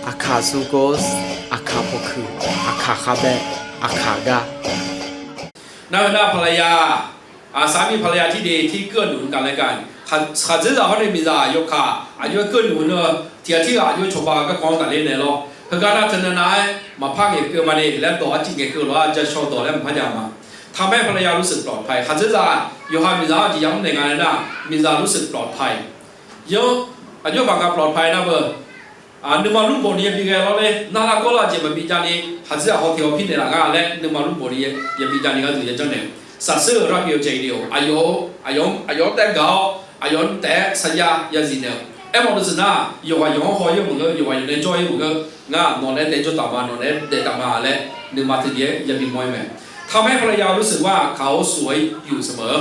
อาคาซูโกสอาคาโพคืออาคาคาเบอาคากาหน้าภรรยาสามีภรรยาที่ดีที่เกื้อหนุนกันและกันขัดเจอเขาในมิจฉาโยคะอายุเกื้อหนุนเนอะที่อายุชบาก็กองกันเล่นเนี่ยหรอคือการนั้นนั้นนะมาพักเกี่ยวมาเนี่ยแล้วตัวจริงเกี่ยวว่าจะโชว์ตัวแล้วมันพยายามมาทำให้ภรรยารู้สึกปลอดภัยขัดเจอโยคะมิจฉาที่ย้ำในงานนั้นมิจฉารู้สึกปลอดภัยเยอะอายุบางการปลอดภัยนะเบอร์นึกมาลุ้นบอลยังมีไงเราเลยน่ารักก็ละเจ็บมันมีจานี่ขัดเจอเขาเที่ยวพิจารณาแล้วนึกมาลุ้นบอลยังมีจานี่ก็ถือจะเจ้าเนี่ยสัตว์เสือรับเกี่ยวใจเดียวอายุแต่เก่าอายุแต่สัญญาอย่างสิเนี่ยเอ็มบอกดูสินะอยู่ว่าอยู่ห้อยอยู่มึงก็อยู่ว่าอยู่ในจอยมึงก็งานอนเล่นเตะจุดต่ำมานอนเล่นเตะต่ำมาแล้วนึกมาถึงเยอะยังมีมวยแม่ทำให้ภรรยารู้สึกว่าเขาสวยอยู่เสมอ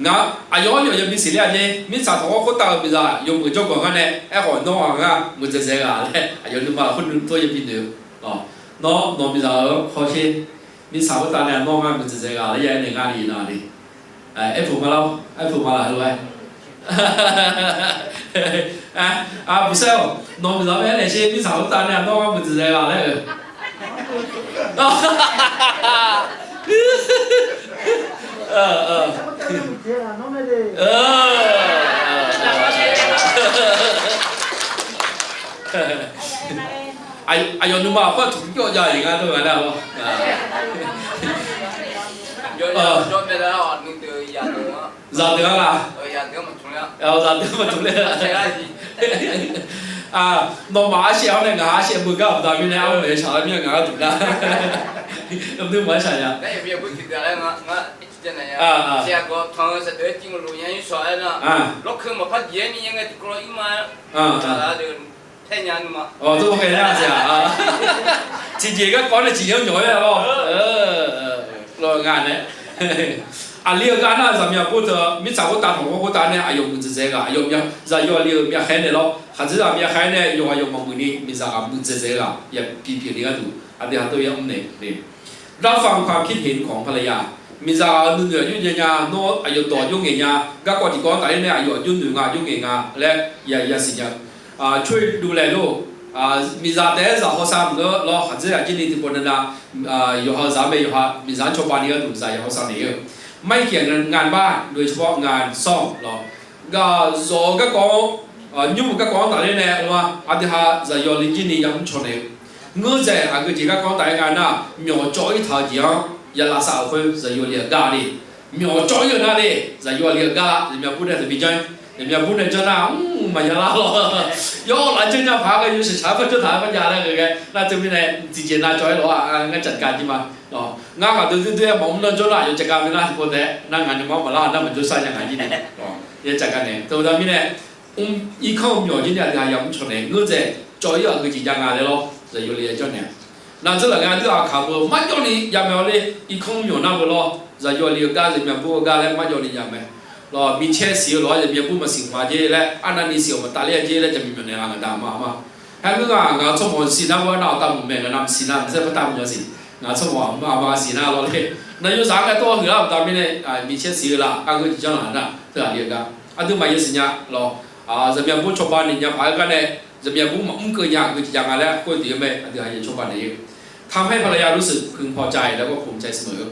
นะอายุอยู่ยังมีสิ่งอะไรเนี่ยมีสาวท้องคนตาไม่ได้อยู่มือจกกันเนี่ยไอ้หัวน้องอ่ะมือจะเสียกันเลยอายุนึกมาคนนึงตัวยังมีเดียวอ๋อน้องไม่ได้เขาเช่มีสาวตาเนี่ยน้องอ่ะมือจะเสียกันแล้วยังในงานอีน่าดิไอ้ผมมาแล้วไอ้ผมมาแล้วด้วย不是哦，น้องไม่ได้เนี่ยเช่มีสาวตาเนี่ยน้องอ่ะมือจะเสียกันเลย哎呦，你妈不同脚家人家都完了咯。Yo me da no te ya no. Ra được là. Ya được mà chúng nó. Ra được mà chúng nó mà xéo này ngã xéo bự cao tao mới nấu để xài miếng ngã tụi ta. Em thứ mới xài à. Đấy bây giờ bữa kia là ngã trên này. Xe có thằng sẽ tới chính luôn nhảy xoay đó. Lúc khi mà phát diễn như cái tụi nó im mà. Là được. Thế nhận mà. Tôi không nghe ra gì à. Chỉ cái con này chỉ nhớ nhói là không. Rồi ngàn đấy. Liêu cái nào giờ mình bút mình sao có ta thằng có ta này ayom mình chỉ cái ayom mình giờ yêu liêu mình khai này lo. Hạt giờ mình khai này yêu ayom mong mình mình sao mình chỉ cái ya pi này cái tu. Dia tu yang này này. รับฟังความคิดเห็นของภรรยามีจะนุ่นเหนือยุ่งยากโน้อายุต่อยุ่งเงียก็ก่อนที่ก่อนแต่เนี่ยอายุยุ่งหนึ่งยุ่งเงียและอย่าสิ่งช่วยดูแลลูกมีจะแต่จะเขาสามก็เราหัดจะจินนี่ที่คนนั้นอยู่เขาสามอยู่เขามีจะชอบปานี้ก็ถูกใจเขาสามนี้ไม่เกี่ยงงานบ้านโดยเฉพาะงานซ่อมเราก็โจก็ก่อนยุ่งก็ก่อนแต่เนี่ยว่าอาทิตย์จะยอลิจินนี่ยังชนเองเงื่อนใจก็ที่ก็ก่อนแต่งานน่ะมีจอยท่าเดียวยันละสาวคนจะยอลิกาดิมีจอยอยู่นั่นดิจะยอลิกาจะมีพูดได้จะมีใจจะมีพูดได้จะน่าไม่ยันละหรอกย้อนหลังจากนั้นพากันอยู่สิช้าก็จะถามกันยาแล้วไงน่าจะมีในจริงๆน่าจอยหรองั้นจัดการที่มางั้นก็ดูมองนั่นจน่าอยู่จัดการไม่ได้คนแต่นั่งงานจะมองมาแล้วนั่นมันจะใส่ยังไงที่นี่ยังจัดการเนี่ยตัวนั้นมีเนี่ยอีกข้อมีอยู่ที่เนี่ยที่ยังชนเนี่ยเงื่อนใจจอยก็คือยังไงเลยหรอจะอยู่เลยจนเนี่ยนั่นจะหลังงานที่อาขาบไม่จนนี่ยังไม่เอาเลยอีกข้อมีอยู่นั่นก็หรอจะอยู่เลยก็จะมีพวกก็แล้วไม่จนนี่ยังไม่รอมีเช่สิรอจะมีผู้มาสิงมาเจแล้วอันนั้นนี่สิมาตาเลี้ยเจแล้วจะมีมันในงานดามาให้เมื่องานสมองสินะว่าเราตามเหมือนกันนำสินะไม่ใช่พระตามจะสิงานสมองมาสินะเราเลยนายกสามก็ตัวหัวเราตามไม่ได้มีเช่สิละอันก็จะนั่นนะเท่าเดียวกันอันที่มาเยสิเนี่ยรอจะมีผู้ชาวบ้านนี่ยังพายกันเนี่ยจะมีผู้มุ่งเกินอย่างคืออย่างไรแล้วคนที่ไม่อันที่ให้ชาวบ้านนี่ทำให้ภรรยารู้สึกพึงพอใจแล้วก็ภูมิใจเสมอ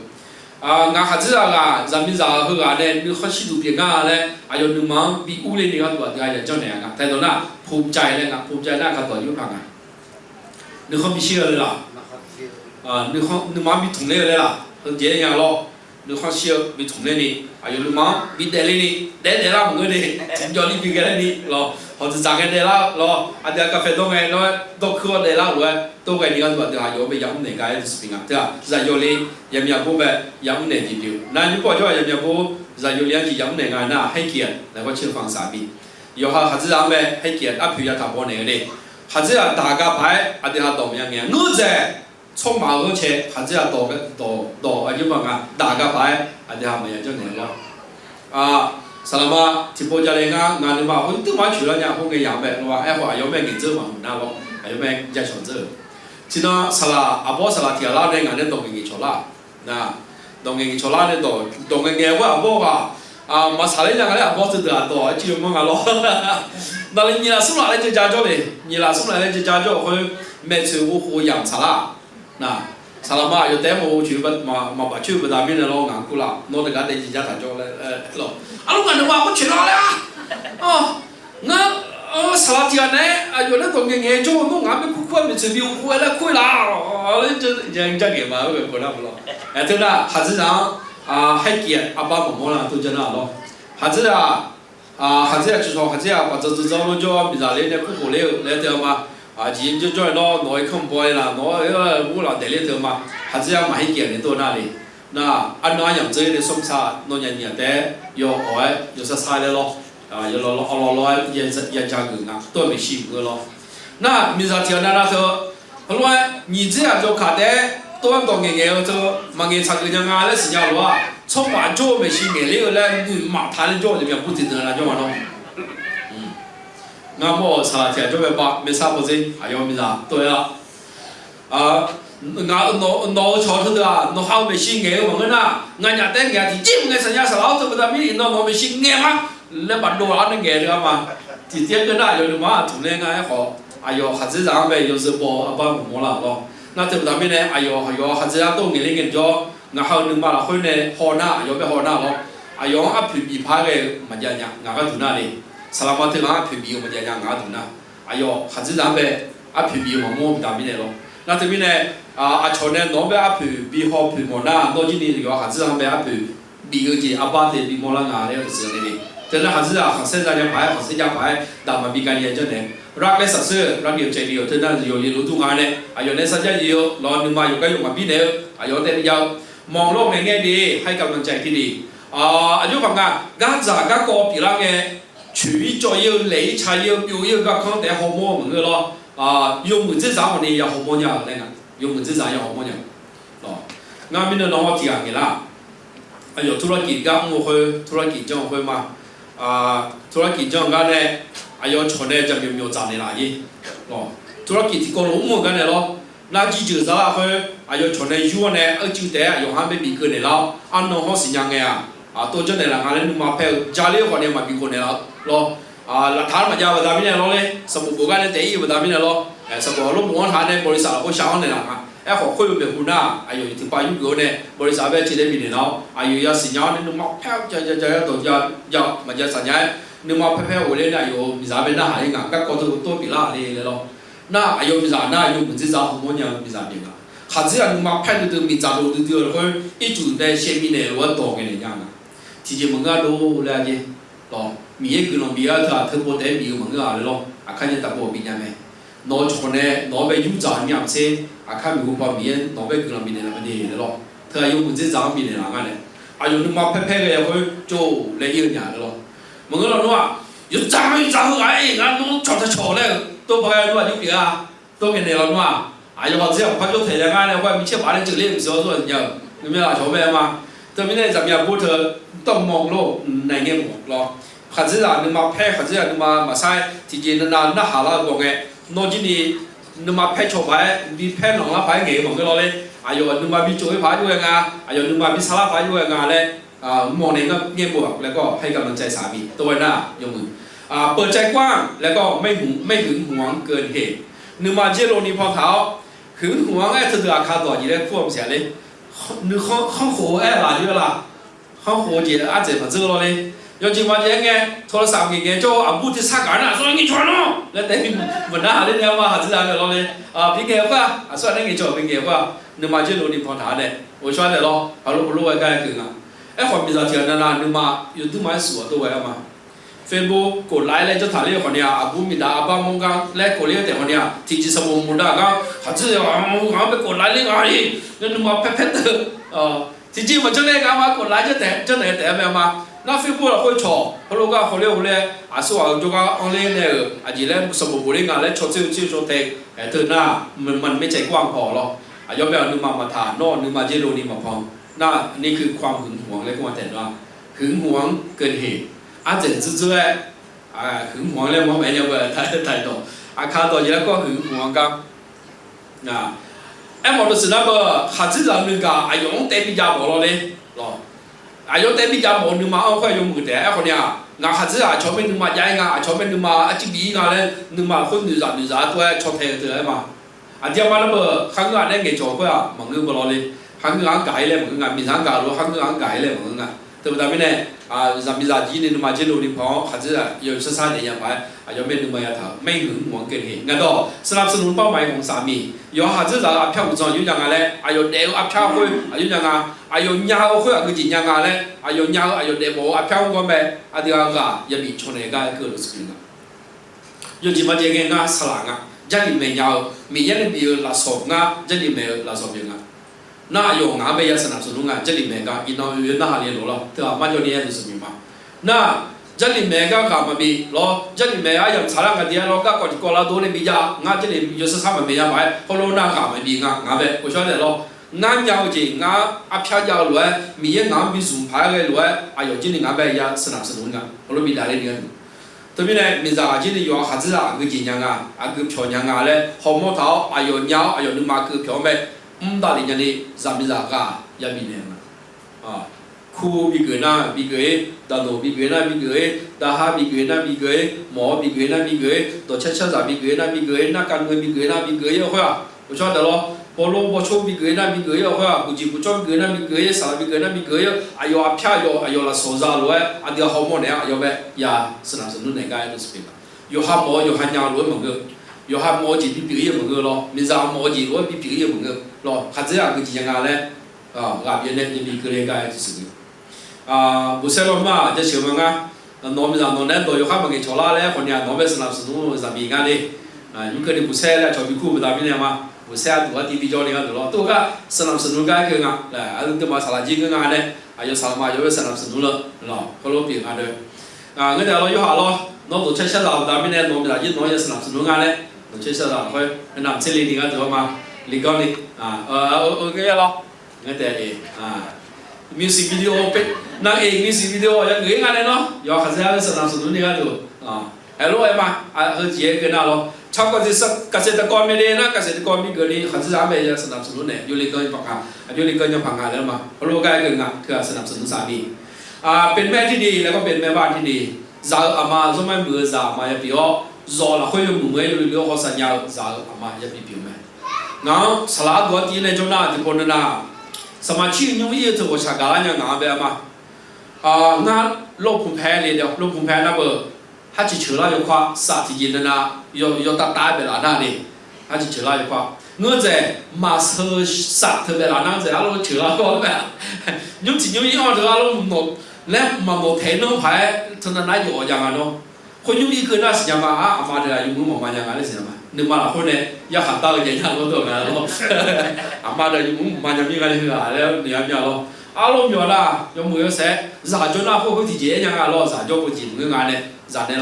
งานขัดเจอกันจำเป็นจะเฮือเนี่ยนึกข้อชิดูเพียงงานเลยอายุนึกมั้งปีอู้เลยนี่ก็ตัวที่ให้เจ้าเนี่ยกันแต่ตอนนั้นภูมิใจเลยนะภูมิใจน่าขัดต่อยุ่งพังอ่ะนึกเขามีเชื่อเลยล่ะนึกมั้งมีถุงเล่เลยล่ะเพิ่งเจออย่างรอนึกเขาเชื่อมีถุงเล่นี่อายุนึกมั้งมีเดลี่นี่เดลี่ละมึงก็ได้ถึงยอดนี่ปีกันนี่รอเขาจะจากกันเดล่ารออันเดียวกาแฟต้องไงรอต้องคือเดล่าหรือต้องไงนี่ก็ตัวที่ให้ยอมไปย้ำในการสปริงอ่ะใช่ป่ะจะยอดเลยยังมีผู้แบบย้ำในทีเดียวนั่นยุคก่อนที่ว่ายังมีผู้จะยอดเลี้ยงที่ย้ำในงานน่ะให้เกียรติแล้วก็เชื่อฟังสามียอดเขาจะทำแบบให้เกียรติอัพพิยาทำบอลในนี้เขาจะด่ากาไปอันเดียวเขาตอบยังไงนู้นจะ冲马河车，还是要就讲啊，大家牌，还是还没有做呢咯。สลามาที่พูดจะเรื่องงานนี่มาคนที่มาช่วยเราเนี่ยพวกเงี้ยอย่างแบบว่าไอ้หัวยังไม่เก่งเจอมาหน้าเรายังไม่จะชนเจอทีนั้นสลาอาบอสลาที่เราเนี่ยงานเนี่ยต้องเก่งชนละนะต้องเก่งชนละเนี่ยต้องเก่งว่าอาบอกว่ามาสายยังไงอาบอสจะตัวที่มันก็รอ那你那送来就家教嘞，你那送来就家教会买菜我养茶啦，那茶了嘛有带我去嘛把去不打面的老硬苦啦，弄得个在几家家教嘞咯，啊老干的话我去哪里啊？哦，那茶家呢啊有那东西研究弄俺们苦没吃比我来亏啦，哦这人家给嘛我过来不咯？哎对啦，孩子长啊还给阿爸妈妈啦都在那咯，孩子啊。孩子就说孩子把这了叫米啥嘞？那苦嘞来得嘛？今就叫拿一空包啦，拿我老带里头嘛，孩子买一件的到那里，那按那样子的送茶，那年代要爱要是菜的咯，要老人家个啊，都没习惯咯。那米啥条那头，后来你这样就看的，多多年就嘛年长个人啊来是讲咯。从晚做没习惯，那个来马谈的做这边不听的那就完了。那么啥天就会把没啥不子，还有没啥？对了，那桥头的啊，那好没习惯我们呐，俺家等俺的，今年生下是老子不得没那没习惯嘛，那把多少那个的嘛，今天跟那有的嘛，从那俺好，哎呦，孩子长呗，有时把摸了咯，那对不对呢？哎呦，孩子长都年龄跟着。我好นึงมาละคนเนี่ยฮอหน้าอยู่ไปฮอหน้า咯อายองอัพผีพาเกมันจะเนี่ยงาก็ดูหน้าเลยสลามาถึงอัพผีมันจะเนี่ยงาดูหน้าอายอหัดจะไปอัพผีมันมั่วตามนี้咯那这边呢ชนเนี่ยน้องไปอัพผีฮอผีมันหน้าน้องที่นี่ก็หัดจะไปอัพผีก็จีอัพบ้านที่ผีมันละงาเนี่ยก็是นี่แต่ละหัดจะหัดเส้นจะไปหัดเส้นจะไปแต่มันมีการเรียนจนเนี่ยรักและสัตย์รักเดียวใจเดียวเท่านั้นอยู่เรียนรู้ทุกงานเนี่ยอายอในสัจจะอยู่รอหนึ่งมาอยู่ก็อยู่มาพี่เนี่ยอายอแต่ยาวมองโลกในแง่ดีให้กำลังใจที่ดีอายุฟังกันกาจากกก็ปีละไงชีวิตจอยเหล่ชายอยู่ก็ข้างแต่ฮอร์โมนเหมือนกัน咯用มือจะสาวนี่ยาฮอร์โมนยาอะไรกัน用มือจะสาวยาฮอร์โมนยา咯งานมีน้องที่กันละอายุธุรกิจก็มั่วคือธุรกิจจังคือมาธุรกิจจังกันเนี่ยอายุชนเนี่ยจะมีจานในหลาย咯ธุรกิจที่ก็รู้มั่วกันเนี่ย咯那记者啥啦？还有从那有呢，就得有还没比过呢了，俺农行是样个呀，多着呢啦，俺们嘛拍家里话呢嘛比过呢了，咯，那他们家不打面了嘞，什么国家的第一不打面了，什么路摩他呢，บริษัทพวกช่าง呢啦，好会有没湖南，还有ที่ไปยุโรป呢，บริษัทแบบที่ได้มีเนี่ย了，还有要สัญญาเนี่ยนุ่มมา拍จะตัวจะมันจะสัญญานุ่มมา拍我嘞呢有มี啥เป็น那还有俺个高头多比啦嘞了。那还有为啥？那有不知道什么样为啥变啊？孩子啊，你妈拍的都没咋都了，会一直在前面呢，我多给人家嘛。提前问啊都了解，咯，米个啷米啊他不带米个问啊咯，看见大波比伢没？拿出呢，拿ไป有咋米些，看米个把米，拿ไป个啷米的那么的咯，他有不知道米的那个呢？有你妈拍个会就来一个伢的咯，问个啷话，有咋好哎，俺弄吵嘞。都朋友说有别啊，都给你了嘛？哎呀，我只要快就退了，俺呢，我มี把人这里不是说人家，有没有拿小妹嘛？这边呢，咱们也不特到忙咯，那个忙咯。孩子啊，你妈拍孩子啊，你妈晒，提前那下了讲个，那今年你妈拍潮牌，你拍两啦牌给忙个咯嘞。哎呦，你妈比做一牌有啊，哎呦，你妈比沙拉牌有啊嘞。มองในก็เงียบบวกแล้วก็ให้กำลังใจสามีตัวหน้ายกมือเปิดใจกว้างแล้วก็ไม่หึงหวงเกินเหตุนึกมาเจโรนีพอเท้าหึงหวงไอ้เธออาคาต่อจีได้ควบเสียเลยนึกข้างโขไอ้หลานเยอะละข้างโขจีอาเจ็บมาเจอเราเลยยอดจริงว่าอย่างไงโทรศัพท์อย่างเงี้ยเจ้าอาบุตรสักการน่ะส่วนนี้ชวนเนาะแล้วแต่เหมือนน่าหาเรื่องนี้ว่าหาที่ร้านเราเลยพี่เก๋ว่าส่วนนี้เจ้าพี่เก๋ว่านึกมาเจโรนีพอเท้าเนี่ยโอ้ชวนเลยเราเอาลูกไว้ใกล้ถึงอ่ะไอ้ความมีสตินั่นน่ะนึกมาอยู่ตู้ไม้สวยตัวไว้มาเฟซบุ๊กกดไลค์เลยจะถ่ายเรื่องคนเนี้ยอาบุมิดาอาบ้ามงกังและกดเรื่องแต่คนเนี้ยที่จีสมุนมุดาก็เขาจะเอาไปกดไลค์เรื่องอะไรนั่นมาเพ่ๆเตอที่จีมันจะเล่นกันมากดไลค์จะไหนแต่แบบมา那飞波了会吵，后来个后来是话就讲安尼呢，จีเล่สมุนบุรีงานและชดเชยชดเตะเธอหน้ามันไม่ใจกว้างพอหรอกยอมแบบนึกมาถ่านนอกนึกมาเจโรนี่มาพอน่านี่คือความหึงหวงและความแต่ว่าหึงหวงเกินเหตุอาเจนซื่อๆหึงหวงแล้วมันไม่ยังว่าถ่ายต่อข้าต่อยังก็หึงหวงกันไอ้หมอดูสินะบ่ข้าจะจำนึกกันยองเต็มปีจาบ่เลยหรอยองเต็มปีจาบ่นึกมาเอาค่อยยงมือแต่ไอ้คนเนี้ย ngã hạt dưa cho mình mà dài ngã cho mình mà chỉ bị ngã lên nhưng mà không nữ giả tôi cho thề từ mà dia mà nó bờ hàng ngã này nghe cho coi mà người bờ lo lên hàng ngã cái lên mà ngã mình hàng ngã rồi hàng ngã cái lên mà ngã từ đó mình này giảm giá chỉ nên mà chỉ lối đi phò hạt dưa yêu sát sát để nhà phải cho mình mà thảo mấy người muốn cái gì ngã đóสนับสนุนเป้าหมายของสามี有หา子在阿飘无状有样个嘞，还有带阿飘会，有样个，还有鸟会个几样个嘞，还有鸟，还有带无阿飘个咩，阿啲个也比从那个个都是平个。有几么这个个死人啊，家里面有，每一年比拉少个，家里面拉少平个。那有俺们也是那种个，家里面个，一到有那下年路了，对吧？马上年就是明嘛。那这里面个干嘛比咯？这里面啊，有查那个点咯，个过了多的比较，俺这里有时他们没要买，后头那干嘛比俺呗，我晓得咯。俺要紧，俺阿飘要来，米也俺比送牌个来，哎呦，今年俺呗也是那是弄个，后头比哪里点？特别呢，明仔今年有孩子啊，个几样啊，个漂亮啊嘞，好木头，哎呦鸟，哎呦你妈个漂咩，大年的，咱明仔个也比呢啊。khu bị cười na bị cười đào đồ bị cười na bị cười đào ha bị cười na bị cười mỏ bị cười na bị cười tổ chức giả bị cười na can người bị cười na bị cười yêu à tôi cho đó lo polo bocho bị cười na bị cười yêu à bùi bùi cho cười na bị cười sao bị cười na bị cười ayo apia ayo là số ra rồi anh đi học môn này ayo bé ya sẵn sàng này cái đó là yo ham mỏ yo ham nhau rồi mọi người yo ham mỏ chỉ bị cười yêu mọi người lo mình ra mỏ chỉ rồi bị cười yêu mọi người lo hạt gì à cái gì nhà này gặp những này bị cười cái là sự buổi sáng mà giờ chiều mà nó bây giờ nó nên tôi có một cái chỗ là đấy, còn nhà nó bây giờ làm sự nó làm gì cái đi, những cái buổi sáng là cho bị khu bị làm gì mà buổi sáng tụi TV cho nên là tôi cái làm sự nó cái ngà là anh tôi mà làm gì cái ngà này, giờ làm mà giờ làm sự nó là có lúc bị ngà đấy, người ta nói họ lo, nó tổ chức sẽ làm làm này nó bây giờ nó giờ làm sự nó ngà đấy, tổ chức sẽ làm thôi, làm sẽ đi cái chỗ mà đi con đi, cái lo, người ta music video năng eng music video yang người nghe này nó, giờ khai ra sản xuất nó này được, hello em à, hơi chế cái nào lo, trong cái gì con mấy đây na, cái gì con mấy cái này khai ra bây giờ sản xuất nó này, du lịch coi bằng hàng, du lịch coi như bằng hàng đấy mà, hello cái người nghe,คือsản xuất nó sao đi, เป็นแม่ที่ดีแล้วก็เป็นแม่บ้านที่ดี giờ ama zo mai bữa giờ mà ya bio zo là khơi mùng mới lưu lưu họ sản nhau giờ ama ya bị biểu mẹ, nó salad đó thì này trong na thì còn naสมาชิกยังยี่ตัวชาการยังงาแบบมางั้นโลกภูมิแพ้เลยเดียวโลกภูมิแพ้นะเบอร์ถ้าจิตเชื่ออยู่ว่าสัตว์ที่ยินนะยตัดตายไปแล้วนั่นนี่ถ้าจิตเชื่ออยู่ว่าเงื่อนใจมาเชื่อสัตว์เธอไปแล้วนั่นใจเราเชื่อก็แบบยุ่งจริงยุ่งยี่ห้อเธอเราหมดและมาหมดเทน้องไผ่เธอนั้นอยู่อย่างนั้นเนาะคนยุ่งยี่คือน่าสิยังมามาเดี๋ยวยุ่งมาอย่างนั้นสินะนึกมาละคนเนี่ยอยากหันตาอย่างนั้นก็ตัวนั้นเนาะมาเดี๋ยวยุ่งมาอย่างนี้กันเลยแล้วเนี่ยเนี่ยเราอารมณ์อยู่ละยังมือเสียจ่าจนน่าพวกที่เจี๋ยยังไงเราจ่าจนพวกจีนเรื่องงานเนี่ยจ่าเนี่ย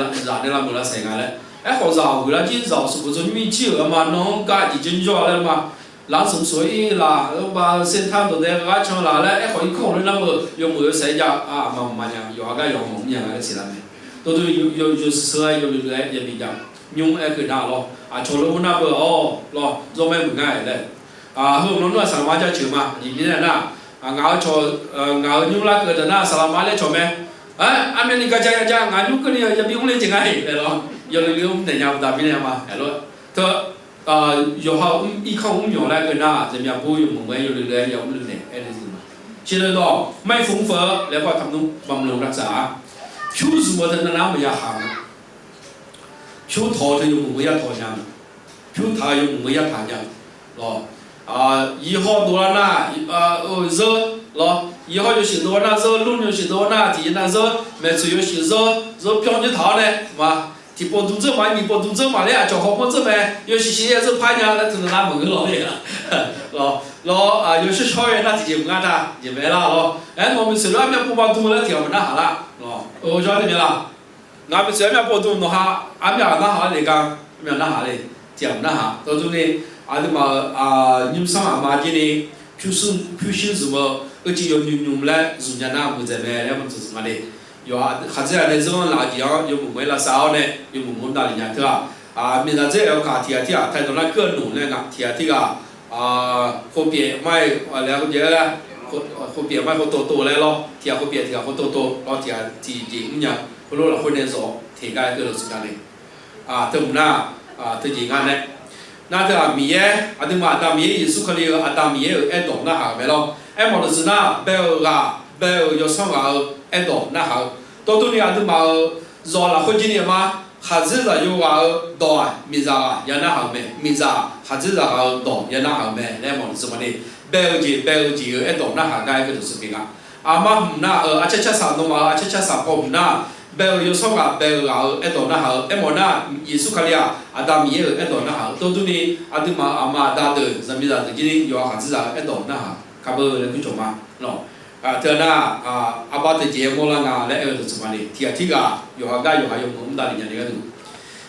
เรามือละเสียงานเลยไอ้เขาจ่าเวลาจีนจ่าสุขจนมีชื่อมาน้องก็จีนจ่อเลยมาหลังสมสวยละแล้วมาเส้นทางตัวเด็กก็ช่างละแล้วไอ้เขาอีกคนนึงเรายังมือเสียจะมาอย่างอยู่ก็ยังมองอย่างไรสิล่ะเนี่ยตัวอยู่เสืออยู่เรื่อยยังมีอย่างยุ่งไอ้คือหน้าเราโชว์ลูกหน้าเบอร์รอจะไม่เหมือนง่ายเลยเฮ้ยน้องๆสามารถจะเชื่อมาอย่างนี้นะงาโชงายุ่งละเกิดนะสลามาเลยชมไหมอเมริกาจะงายุ่งก็เนี่ยจะมีอุ้งเล่นจริงไงเลยหรอยังเรื่องแต่ยังดาบิเนี่ยมาเห็นหรอเธออยู่เขาอีกเขาอุ้งอยู่แล้วเกิดนะจะมีผู้อยู่มึงไม่อยู่เรื่อยๆยังไม่เรื่อยๆไอ้นี่สิมาเชื่อเลยต่อไม่ฟุ้งเฟ้อแล้วก็ทำนุ่มบำรุงรักษาผิวสวยเท่านั้นไม่ยากหางผิวทอเธออยู่มึงไม่ยากทอยังผิวทาอยู่มึงไม่ยากทายังหรอ以后多了那热咯，以后有许多那热，路有许多那地那热，每次有许热标就逃嘞，嘛，提波肚子嘛，你波肚子嘛嘞，叫好波子呗，有些些是拍伢那只能拿门了嘞，咯有些超越那直接不干他，也没了咯，哎，我们虽然没不把肚了条那好了，咯，我晓得没啦，俺们虽然没波肚那哈，俺们那好嘞个，没那好嘞，条那哈，到时候呢。ada mah nyum sama mah jadi fusion semua kerja yang nyum lah zunya na muda meh ya macam tu mana yo kerja ada zaman lagi yang mungkin lah sahau ne yang mungkin dah lihat tu minta je yang kat tiap thay tu nak ke nu le ngak tiap kopi maiแล้วก็เยอะละkopi mai kopi โตๆเลย咯tiap kopi tiap kopi โตๆแล้วtiapที่จริงเนี่ย不罗了婚恋所提个个是干的都那都几干的那个米耶都嘛当米耶苏克里当米耶懂那好没咯莫的是那贝有上懂那好都你都嘛做了婚姻嘛哈子的有多米扎也那好没米扎哈子的多也那好没那莫的什么的贝有几懂那好个就是平嘛那恰恰啥弄嘛恰恰啥不那贝有上贝懂那好莫那耶稣克里当米耶懂那好都你都嘛大的什么的今天有哈子的懂那好卡不那个什么喏เธอหน้าอาบัติเจโมลังาและตัวสมัยนี้ที่กาอยู่หากาอยู่หายงมุมดาลิญญาณก็ดู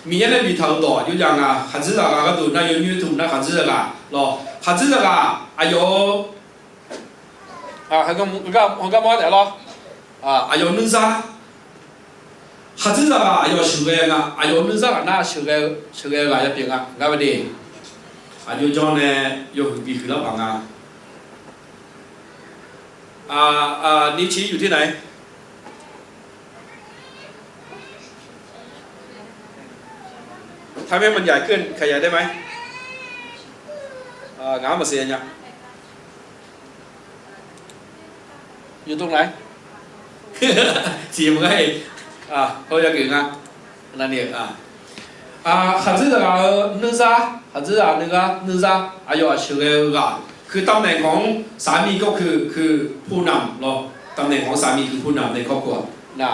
มีอะไรมีทางต่ออยู่อย่างขัดซื้อก็ดูนายยืนถูกนะขัดซื้อก็รอขัดซื้อก็อายุให้ก็มอแต่รออายุนึงซะขัดซื้อก็อายุสิบเอ็ดอายุนึงซะน่าสิบเอ็ดก็จะเป็นก็ไม่ดีอายุจอนเนี่ยอยู่ปีขึ้นแล้วบางนิ้วชี้อยู่ที่ไหนทำให้มันใหญ่ขึ้นขยายได้ไหมงามมาเสียเนี่ยอยู่ตรงไหน chỉ một cái thôi cho kiểu là nhiều hạt dưa là nước ra hạt dưa là nước ra ayo sure ga คือตำแหน่งของสามีก็คือผู้นำเนาะตำแหน่งของสามีคือผู้นำในครอบครัวนะ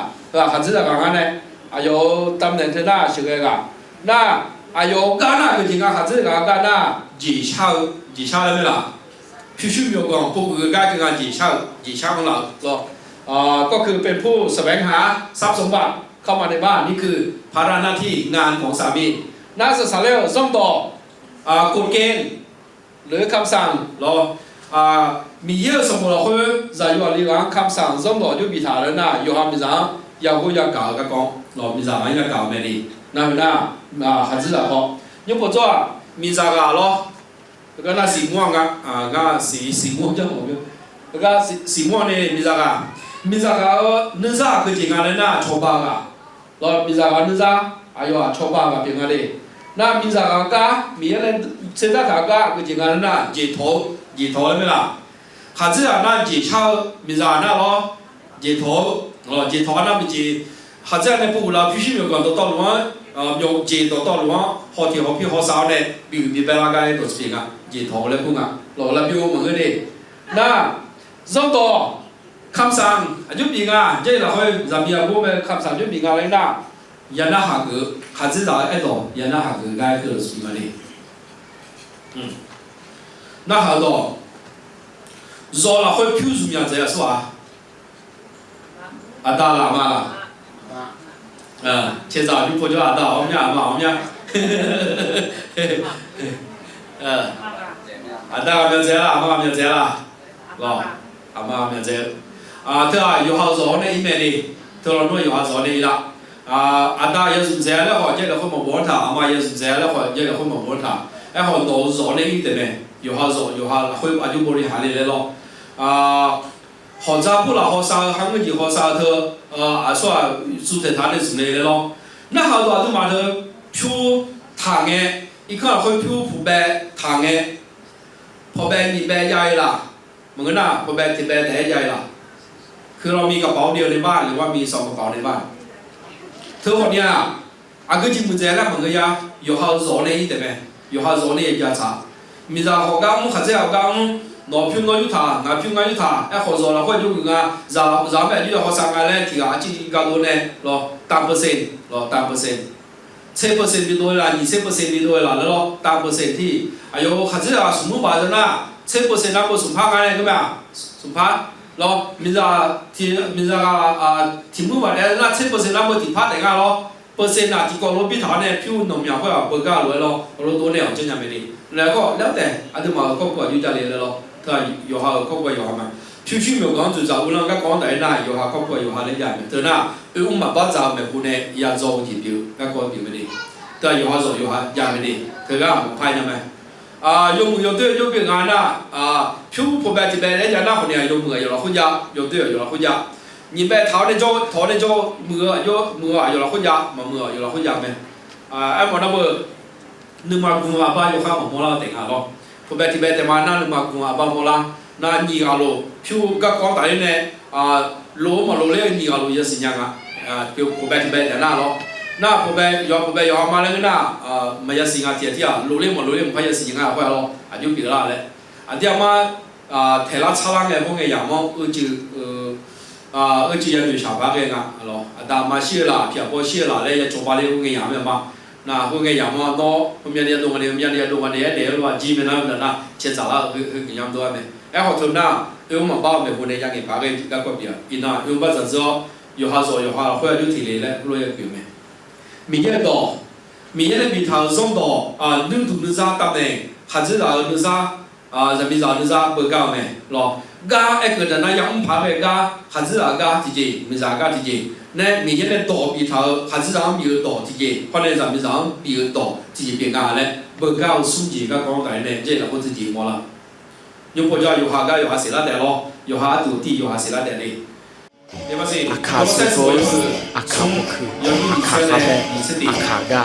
ขัดซื้อกับกันเนี่ยอายุตำแหน่งเธอหน้าชื่ออะไรน่าอายุกันน่ะคือจริงๆขัดซื้อกับกันน่ะจีเช่าได้ไหมล่ะพี่ชื่อมีก่อนพวกคือการคือการจีเช่าของเราเนาะก็คือเป็นผู้แสวงหาทรัพย์สมบัติเข้ามาในบ้านนี่คือภาระหน้าที่งานของสามีน่าจะสาเร็วส่งต่อกฎเกณฑ์หรือคำสั่งรอมีเยอะสมบูรณ์คือจะอยู่อะไรกันคำสั่งส่งต่ออยู่พิธาแล้วนะอยู่ห้ามมีสั่งอยากอยากกล่าวก็กองรอมีสั่งอยากกล่าวไม่ดีนั่นนะหัดซื้อเขายังพอจ้ามีสั่งกันรอแล้วก็น่าสีม่วงก็สีม่วงจังหวะแล้วก็สีม่วงนี่มีสั่งกันนื้อซ่าคือจริงอะไรนะชอบบ้างรอมีสั่งกันนื้อซ่าอายุชอบบ้างเป็นอะไร那米扎嘎嘎，米人现在嘎嘎，个就讲那解头了没啦？还是那解超米扎那咯，解头那不解，还是那不啦，必须要讲到路上，用解到路上，好听好皮好少呢，比白那个都是平啊，解头了不啊，老了比我们个的，那绕到คำสั่งอายุปีงาเจ้าเราเคยจะมีอาวุธไหมคำสั่งอายุปีงาอะไรนะยันน่าหากือขัดซื้อได้ไอ้ตัวยันน่าหากือได้คือสุดมันเลยน่าหาตัวรอเราเคยพิวสุมีอะไรสิวะอาตาลามาละเชื่อใจพี่พูดว่าอาตาเอาเนี่ยอาตาไม่เจอละมาไม่เจอละรอมาไม่เจอเธออยู่หาสอนในอีเมลนี่เธอเราโน้อยู่หาสอนในละอาตายังสนใจแล้วเขาเจ้าเราคนมาบอกท่าอามายังสนใจแล้วเขาเจ้าเราคนมาบอกท่าไอ้เขาโตสอนในอีเมลนี่อยู่หาสอนอยู่หาคุยอายุบริหารเลย咯เขาจะพูดละเขาสาว韩国籍เขาสาวเธอ说主持他的之类的咯那好多都嘛เธอพิวทางเงี้ยอีกคนเขาพิวผู้แบทางเงี้ยพอแบมีแบใหญ่ละเหมือนกันนะพอแบที่แบแต่ใหญ่ละคือเรามีกระเป๋าเดียวในบ้านหรือว่ามี2กระเป๋าในบ้านเธอคนเนี้ยอาก็จริงมันจะแล้วเหมือนกันยาอยู่หาสอนในอีแต่ไหมอยู่หาสอนในยาชามีจะเขาก้าวเขาจะเขาก้าวน้องพิวน้อยอยู่ท่าน้าพิวน้อยอยู่ท่าไอ้เขาสอนเราคนอยู่กันจะแบบนี้เขาสั่งอะไรที่อาจจะการโดนเนี่ยรอตามเปอร์เซ็นต์รอตามเปอร์เซ็นต์10%มีด้วยละ20%มีด้วยละแล้วตามเปอร์เซ็นต์ที่อายุเขาจะสมมุติว่าจะน่ะ10%นั้นก็สมภาพอะไรก็ไม่สมภาพแล้วมีจะที่มุมว่าเนี่ยน่ะ10%นั้นก็ที่พัดแต่งานแล้วเปอร์เซ็นต์น่ะที่ก็ลดพิธาเนี่ยพิวหนุ่มอย่างเขาเปิดก้าวเลยแล้วเราตัวเนี่ยจะยังไม่ดีแล้วก็แล้วแต่อาจจะมาครอบครัวอยู่จะเรียนแล้วถ้าอยู่หาครอบครัวอยู่หามาพิวชิมอยู่กันจะอุลังก็講แต่น่ะอยู่หาครอบครัวอยู่หาเรียนอย่างเธอน่ะมาบ้านจะไม่พูดเนี่ยอยากจะที่พิวก็คนพิวไม่ดีแต่อยู่หาอยู่หาอย่างไม่ดีเธอก็ไม่พายนะไหม有对有平安啦，票普白这边人家那后年有没有了回家，有对有了回家，你别逃的就摸有了回家没摸有了回家没哎么那么你嘛公阿爸有看我摸了等下咯后边这边的嘛那你嘛公阿爸摸了那你阿罗就个光大人呢罗嘛罗嘞你阿罗也是样就后边这边的那咯那后边有嘛那个那没也是样姐姐罗嘞不也是样会咯就别了嘞dia嘛提拉查浪嘅方嘅人么就人对小白嘅咯但嘛写啦撇波写啦咧做把咧方嘅人咩嘛那方嘅人么多后面啲东嘅啲話知名啦那切雜啦佢人多咩學頭那有嘛包咩方嘅人嘅把嘅一個別因那有把陣時有下後來就提嚟咧攞一個咩明日咧比頭上到你同你啥答呢下次就你啥人民啥你啥不搞咩咯gà cái cái này yang phá về gà hạt dưa gà thì gì mình ra gà thì gì nè mình hiện tại đổ bị tháo hạt dưa bị đổ thì gì hoặc là mình ra bị đổ thì gì bị gà này bờ gà sung gì gà con cái này这là我自己摸了有不叫有下gà有下谁来的咯有下土地有下谁来的嘞对不对อาคาสุโกอาคาโมคืออาคาคาเบอาคากา